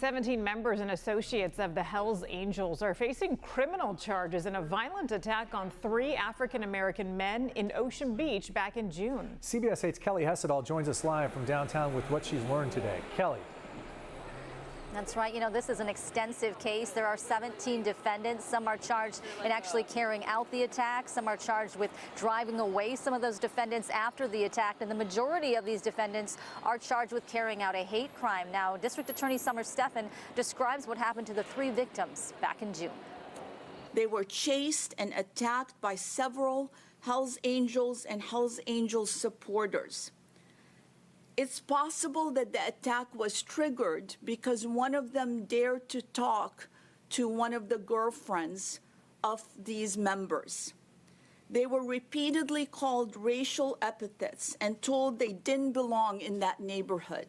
17 members and associates of the Hells Angels are facing criminal charges in a violent attack on 3 African-American men in Ocean Beach back in June. CBS 8's Kelly Hessedal joins us live from downtown with what she's learned today. Kelly. That's right. You know, this is an extensive case. There are 17 defendants. Some are charged in actually carrying out the attack. Some are charged with driving away some of those defendants after the attack. And the majority of these defendants are charged with carrying out a hate crime. Now, District Attorney Summer Stephan describes what happened to the 3 victims back in June. They were chased and attacked by several Hells Angels and Hells Angels supporters. It's possible that the attack was triggered because one of them dared to talk to one of the girlfriends of these members. They were repeatedly called racial epithets and told they didn't belong in that neighborhood.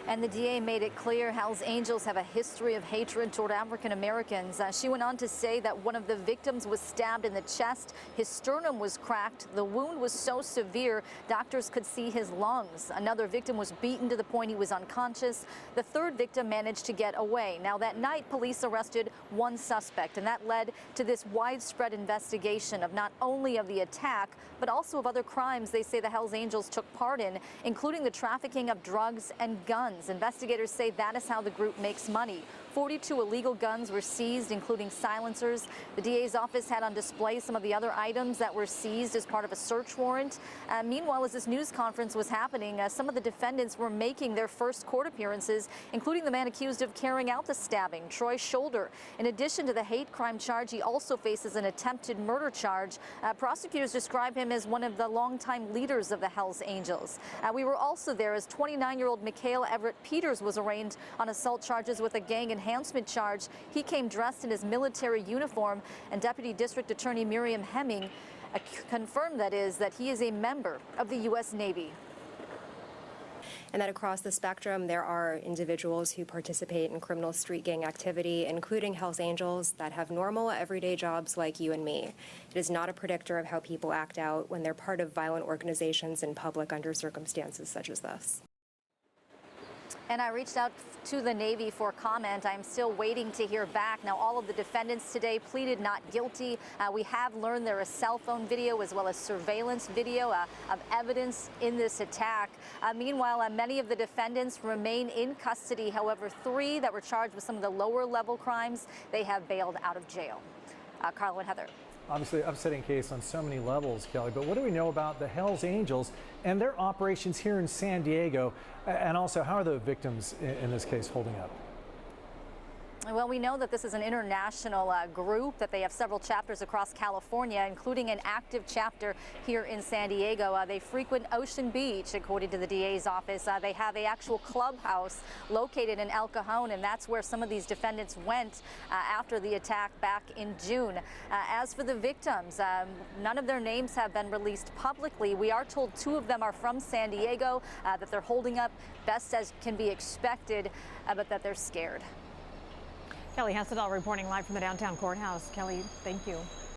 And the DA made it clear Hells Angels have a history of hatred toward African Americans. She went on to say that one of the victims was stabbed in the chest. His sternum was cracked. The wound was so severe, doctors could see his lungs. Another victim was beaten to the point he was unconscious. The 3rd victim managed to get away. Now, that night, police arrested 1 suspect, and that led to this widespread investigation of not only of the attack, but also of other crimes they say the Hells Angels took part in, including the trafficking of drugs and guns. Investigators say that is how the group makes money. 42 illegal guns were seized, including silencers. The DA's office had on display some of the other items that were seized as part of a search warrant. Meanwhile, as this news conference was happening, some of the defendants were making their first court appearances, including the man accused of carrying out the stabbing, Troy Shoulder. In addition to the hate crime charge, he also faces an attempted murder charge. Prosecutors describe him as one of the longtime leaders of the Hells Angels. We were also there as 29-year-old Mikhail Everett Peters was arraigned on assault charges with a gang enhancement charge. He came dressed in his military uniform, and Deputy District Attorney Miriam Hemming confirmed that he is a member of the U.S. Navy. And that across the spectrum, there are individuals who participate in criminal street gang activity, including Hells Angels, that have normal, everyday jobs like you and me. It is not a predictor of how people act out when they're part of violent organizations in public under circumstances such as this. And I reached out to the Navy for comment. I'm still waiting to hear back. Now, all of the defendants today pleaded not guilty. We have learned there is cell phone video as well as surveillance video of evidence in this attack. Meanwhile, many of the defendants remain in custody. However, 3 that were charged with some of the lower level crimes, they have bailed out of jail. Carlo and Heather. Obviously, upsetting case on so many levels, Kelly, but what do we know about the Hells Angels and their operations here in San Diego? And also, how are the victims in this case holding up? Well, we know that this is an international group, that they have several chapters across California, including an active chapter here in San Diego. They frequent Ocean Beach, according to the DA's office. They have an actual clubhouse located in El Cajon, and that's where some of these defendants went after the attack back in June. As for the victims, none of their names have been released publicly. We are told 2 of them are from San Diego, that they're holding up best as can be expected, but that they're scared. Kelly Hessedal reporting live from the downtown courthouse. Kelly, thank you.